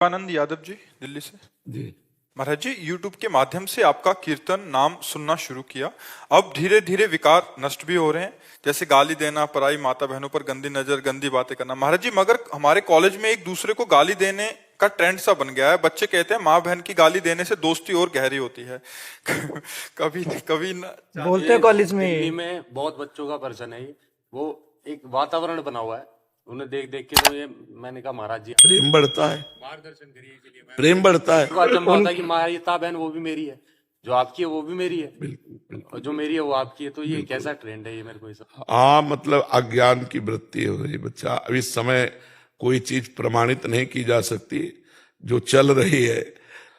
आनंद यादव जी, दिल्ली से। जी। महाराज जी, यूट्यूब के माध्यम से आपका कीर्तन नाम सुनना शुरू किया। अब धीरे धीरे विकार नष्ट भी हो रहे हैं, जैसे गाली देना, पराई माता बहनों पर गंदी नजर, गंदी बातें करना। महाराज जी, मगर हमारे कॉलेज में एक दूसरे को गाली देने का ट्रेंड सा बन गया है। बच्चे कहते हैं माँ बहन की गाली देने से दोस्ती और गहरी होती है। कभी कभी न बोलते हैं कॉलेज में। दिल्ली में बहुत बच्चों का प्रश्न है ये। वो एक वातावरण बना हुआ है, उन्हें देख देख के तो ये मैंने कहा महाराज जी प्रेम बढ़ता है, मार्गदर्शन करिए के लिए। प्रेम बढ़ता है। अचंभा होता है कि माता बहन वो भी मेरी है, जो आपकी है वो भी मेरी है, और जो मेरी है वो आपकी है। तो ये कैसा ट्रेंड है ये, मेरे को ये सब। हाँ, मतलब अज्ञान की वृत्ति हो रही बच्चा। अब इस समय कोई चीज प्रमाणित नहीं की जा सकती जो चल रही है।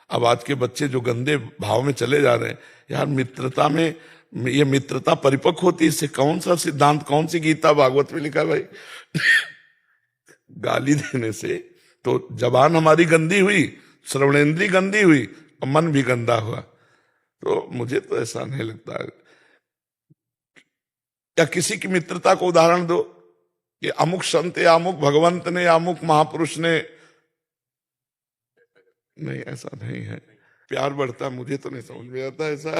अब आज के बच्चे जो गंदे भाव में चले जा रहे हैं, यार मित्रता में ये मित्रता परिपक्व होती है। इससे कौन सा सिद्धांत, कौन सी गीता भागवत में लिखा है भाई? गाली देने से तो जबान हमारी गंदी हुई, श्रवणेंद्री गंदी हुई और मन भी गंदा हुआ। तो मुझे तो ऐसा नहीं लगता है। या किसी की मित्रता को उदाहरण दो कि अमुक संत या अमुक भगवंत ने या अमुक महापुरुष ने, नहीं ऐसा नहीं है। प्यार बढ़ता, मुझे तो नहीं समझ में आता ऐसा।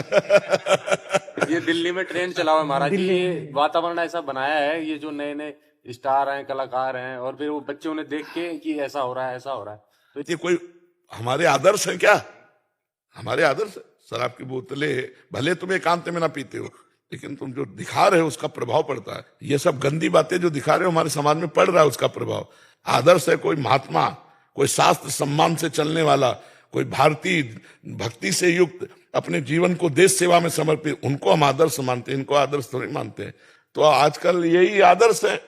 ये दिल्ली में ट्रेंड चला हुआ है महाराज जी। ये वातावरण ऐसा बनाया है, ये जो नए नए स्टार हैं, कलाकार हैं, और फिर वो बच्चे उन्हें देख के कि ऐसा हो रहा है, ऐसा हो रहा है। तो ये कोई हमारे आदर्श है क्या? हमारे आदर्श शराब की बोतलें भले तुम एकांत में ना पीते हो, लेकिन तुम जो दिखा रहे हो उसका प्रभाव पड़ता है। ये सब गंदी बातें जो दिखा रहे हो हमारे समाज में पड़ रहा है, उसका प्रभाव। आदर्श है कोई महात्मा, कोई शास्त्र सम्मान से चलने वाला, कोई भारतीय भक्ति से युक्त अपने जीवन को देश सेवा में समर्पित, उनको हम आदर्श मानते हैं, इनको आदर्श थोड़ी मानते हैं। तो आजकल यही आदर्श है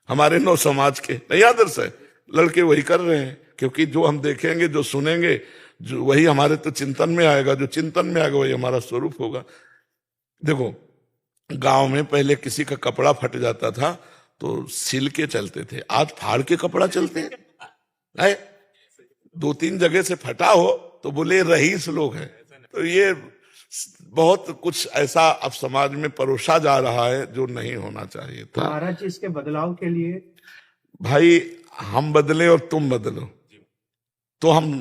हमारे नव समाज के, नहीं आदर्श है। लड़के वही कर रहे हैं, क्योंकि जो हम देखेंगे, जो सुनेंगे, जो वही हमारे तो चिंतन में आएगा। जो चिंतन में आएगा वही हमारा स्वरूप होगा। देखो, गांव में पहले किसी का कपड़ा फट जाता था तो सिल के चलते थे, आज फाड़ के कपड़ा चलते हैं। 2-3 जगह से फटा हो तो बोले रईस लोग हैं। तो ये बहुत कुछ ऐसा अब समाज में परोसा जा रहा है जो नहीं होना चाहिए था। महाराज जी, इसके बदलाव के लिए भाई हम बदले और तुम बदलो तो हम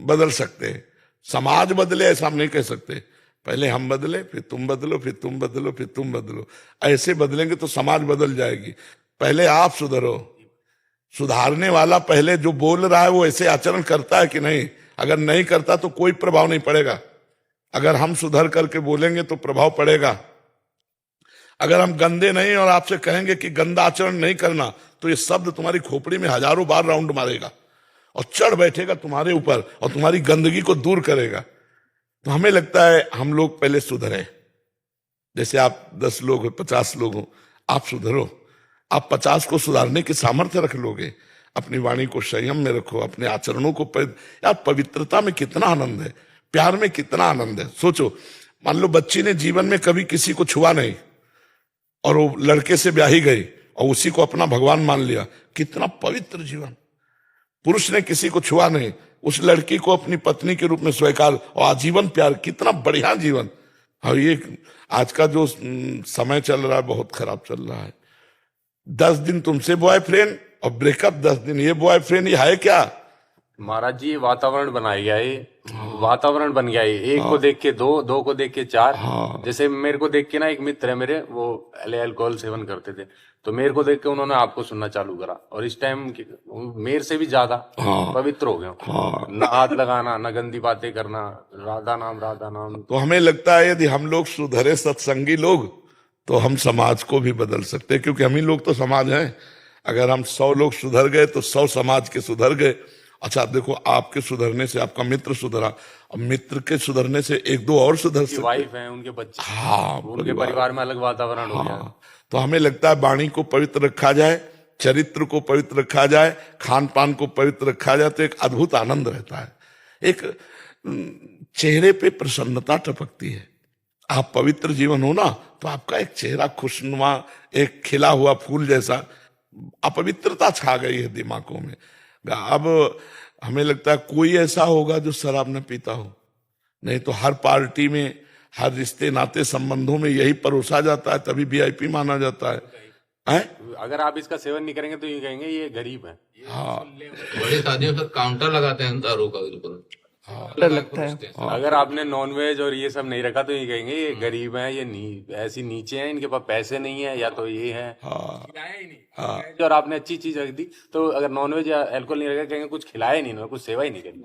बदल सकते हैं। समाज बदले ऐसा हम नहीं कह सकते। पहले हम बदले, फिर तुम बदलो, फिर तुम बदलो, फिर तुम बदलो। ऐसे बदलेंगे तो समाज बदल जाएगी। पहले आप सुधरो। सुधारने वाला पहले जो बोल रहा है वो ऐसे आचरण करता है कि नहीं? अगर नहीं करता तो कोई प्रभाव नहीं पड़ेगा। अगर हम सुधर करके बोलेंगे तो प्रभाव पड़ेगा। अगर हम गंदे नहीं और आपसे कहेंगे कि गंदा आचरण नहीं करना, तो ये शब्द तुम्हारी खोपड़ी में हजारों बार राउंड मारेगा और चढ़ बैठेगा तुम्हारे ऊपर और तुम्हारी गंदगी को दूर करेगा। तो हमें लगता है हम लोग पहले सुधरे। जैसे आप 10 लोग हो, 50 लोग हो, आप सुधरो। आप 50 को सुधारने की सामर्थ्य रख लोगे। अपनी वाणी को संयम में रखो, अपने आचरणों को यार पवित्रता में कितना आनंद है, प्यार में कितना आनंद है। सोचो, मान लो बच्ची ने जीवन में कभी किसी को छुआ नहीं और वो लड़के से ब्याही गई और उसी को अपना भगवान मान लिया, कितना पवित्र जीवन। पुरुष ने किसी को छुआ नहीं, उस लड़की को अपनी पत्नी के रूप में स्वीकार और आजीवन प्यार, कितना बढ़िया जीवन। और ये आज का जो समय चल रहा है बहुत खराब चल रहा है। 10 दिन तुमसे बॉयफ्रेंड और ब्रेकअप 10 दिन, ये बॉयफ्रेंड, ये है क्या? महाराज जी, ये वातावरण बनाया गया है। वातावरण बन गया है। एक को देख के दो को देख के 4। जैसे मेरे को देख के ना, एक मित्र है मेरे, वो अल्कोहल सेवन करते थे, तो मेरे को देख के उन्होंने आपको सुनना चालू करा, और इस टाइम मेरे से भी ज्यादा पवित्र हो गए। ना हाथ लगाना, ना गंदी बातें करना, राधा नाम राधा नाम। तो हमें लगता है यदि हम लोग सुधरे सत्संगी लोग तो हम समाज को भी बदल सकते हैं, क्योंकि हम ही लोग तो समाज हैं। अगर हम 100 लोग सुधर गए तो 100 समाज के सुधर गए। अच्छा देखो, आपके सुधरने से आपका मित्र सुधरा, अब मित्र के सुधरने से 1-2 और सुधर सकते। वाइफ है, उनके बच्चे, हाँ, उनके परिवार में अलग वातावरण हो गया। तो हमें लगता है वाणी को पवित्र रखा जाए, चरित्र को पवित्र रखा जाए, खान पान को पवित्र रखा जाए, तो एक अद्भुत आनंद रहता है। एक चेहरे पे प्रसन्नता टपकती है। आप पवित्र जीवन हो ना, तो आपका एक चेहरा खुशनुमा, एक खिला हुआ फूल जैसा। अपवित्रता छा गई है दिमागों में। अब हमें लगता है कोई ऐसा होगा जो शराब न पीता हो, नहीं तो हर पार्टी में, हर रिश्ते नाते संबंधों में यही परोसा जाता है, तभी VIP माना जाता है। हैं? अगर आप इसका सेवन नहीं करेंगे तो ये कहेंगे ये गरीब है। बड़ी शादियों पर काउंटर लगाते हैं दारू का, बिल्कुल डर लगता है। अगर आपने नॉनवेज और ये सब नहीं रखा तो ये कहेंगे ये गरीब है, ये ऐसी नीचे हैं, इनके पास पैसे नहीं है, या तो ये है। खिलाया ही नहीं। और आपने अच्छी चीज रख दी तो अगर नॉनवेज या अल्कोहल नहीं रखा कहेंगे कुछ खिलाया ही नहीं इन्होंने, कुछ सेवा ही नहीं करी,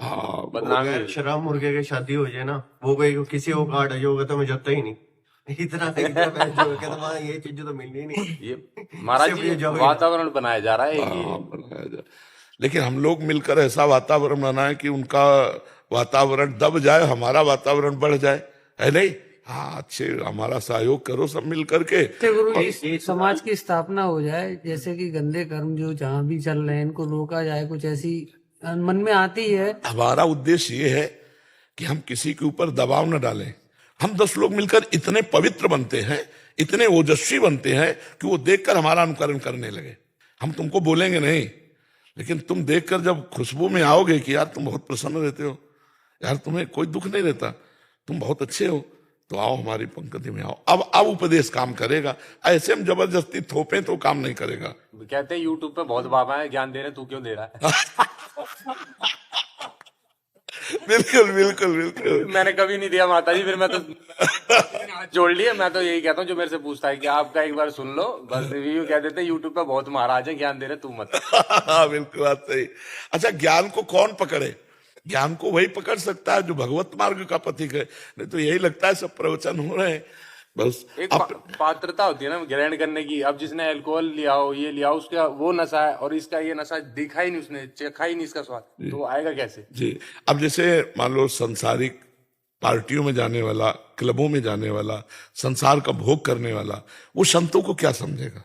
बदनामी। शराब मुर्गे की शादी हो जाए ना, वो कोई किसी को कार्ड जो होगा तो मैं जाता ही नहीं। इतना पैसा जो कहता वहाँ ये चीज तो मिलनी ही नहीं। ये महाराज जी वातावरण बनाया जा रहा है ये। बनाया जाए। लेकिन हम लोग मिलकर ऐसा वातावरण बनाएं कि उनका वातावरण दब जाए, हमारा वातावरण बढ़ जाए, है नहीं? हाँ, अच्छे हमारा सहयोग करो सब मिल करके। तो गुरु जी समाज की स्थापना हो जाए, जैसे कि गंदे कर्म जो जहाँ भी चल रहे हैं इनको रोका जाए, कुछ ऐसी मन में आती है। हमारा उद्देश्य ये है कि हम किसी के ऊपर दबाव न डालें। हम 10 लोग मिलकर इतने पवित्र बनते हैं, इतने ओजस्वी बनते हैं कि वो देखकर हमारा अनुकरण करने लगे। हम तुमको बोलेंगे नहीं, लेकिन तुम देखकर जब खुशबू में आओगे कि यार तुम बहुत प्रसन्न रहते हो, यार तुम्हें कोई दुख नहीं रहता, तुम बहुत अच्छे हो, तो आओ हमारी पंक्ति में आओ। अब उपदेश काम करेगा। ऐसे हम जबरदस्ती थोपे तो काम नहीं करेगा। कहते हैं यूट्यूब पे बहुत बाबा है ज्ञान दे रहे, तू क्यों दे रहा है? बिल्कुल बिल्कुल बिल्कुल। मैंने कभी नहीं दिया माता जी, फिर मैं तो हाथ जोड़ लिए। मैं तो यही कहता हूँ जो मेरे से पूछता है कि आपका एक बार सुन लो, बस रिव्यू कह देते हैं यूट्यूब पे बहुत महाराज है ज्ञान दे रहे, तू मत। बिल्कुल बात सही। अच्छा, ज्ञान को कौन पकड़े? ज्ञान को वही पकड़ सकता है जो भगवत मार्ग का पथिक है। नहीं तो यही लगता है सब प्रवचन हो रहे हैं बस। एक पात्रता होती है ना ग्रहण करने की। अब जिसने अल्कोहल लिया हो, ये लिया हो, उसका वो नशा है और इसका ये नशा दिखा ही नहीं, उसने चखा ही नहीं इसका स्वाद, तो वो आएगा कैसे? जी। अब जैसे मान लो संसारिक पार्टियों में जाने वाला, क्लबों में जाने वाला, संसार का भोग करने वाला, वो संतों को क्या समझेगा?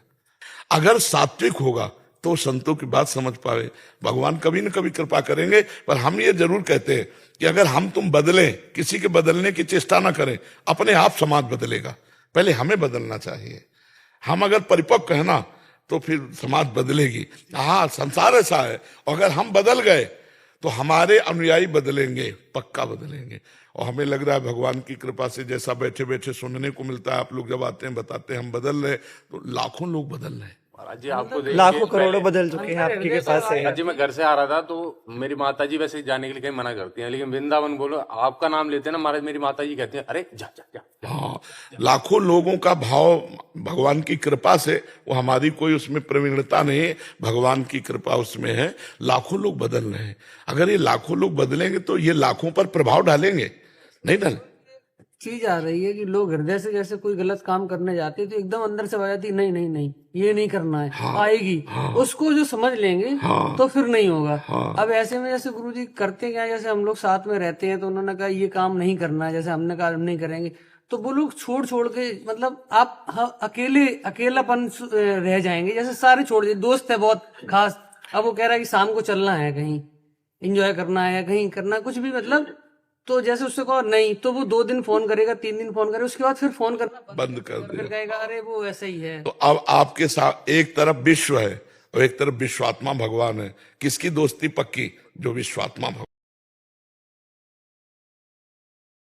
अगर सात्विक होगा तो संतों की बात समझ पाए। भगवान कभी न कभी कृपा करेंगे। पर हम ये जरूर कहते हैं कि अगर हम तुम बदलें, किसी के बदलने की चेष्टा ना करें, अपने आप समाज बदलेगा। पहले हमें बदलना चाहिए। हम अगर परिपक्व है ना तो फिर समाज बदलेगी। हाँ, संसार ऐसा है, अगर हम बदल गए तो हमारे अनुयायी बदलेंगे, पक्का बदलेंगे। और हमें लग रहा है भगवान की कृपा से जैसा बैठे बैठे सुनने को मिलता है, आप लोग जब आते हैं बताते हैं हम बदल रहे, तो लाखों लोग बदल रहे हैं। महाराज जी आपको देख लाखों करोड़ों बदल चुके हैं आपके के पास से। जी मैं घर से आ रहा था तो मेरी माता जी वैसे जाने के लिए कहीं मना करती हैं, लेकिन वृंदावन बोलो आपका नाम लेते हैं ना महाराज, मेरी माता जी कहती हैं अरे जा जा जा। हाँ, लाखों लोगों का भाव भगवान की कृपा से, वो हमारी कोई उसमें प्रवीणता नहीं है, भगवान की कृपा उसमें है। लाखों लोग बदल रहे हैं। अगर ये लाखों लोग बदलेंगे तो ये लाखों पर प्रभाव डालेंगे, नहीं डाले? चीज आ रही है कि लोग हृदय से जैसे कोई गलत काम करने जाते हैं तो एकदम अंदर से आ जाती है, नहीं नहीं नहीं ये नहीं करना है। हाँ, आएगी। हाँ, उसको जो समझ लेंगे। हाँ, तो फिर नहीं होगा। हाँ, अब ऐसे में जैसे गुरुजी करते क्या, जैसे हम लोग साथ में रहते हैं तो उन्होंने कहा ये काम नहीं करना है, जैसे हमने कहा हम नहीं करेंगे, तो वो लोग छोड़ छोड़ के, मतलब आप अकेलापन रह जाएंगे। जैसे सारे छोड़ दिए, दोस्त है बहुत खास, अब वो कह रहा है कि शाम को चलना है, कहीं एंजॉय करना है, कहीं करना कुछ भी, मतलब तो जैसे उससे कहो नहीं तो वो 2 दिन फोन करेगा, 3 दिन फोन करेगा, उसके बाद फिर फोन करना बंद कर फिर कहेगा अरे वो ऐसा ही है। तो अब आपके साथ एक तरफ विश्व है और एक तरफ विश्वात्मा भगवान है। किसकी दोस्ती पक्की? जो विश्वात्मा भगवान।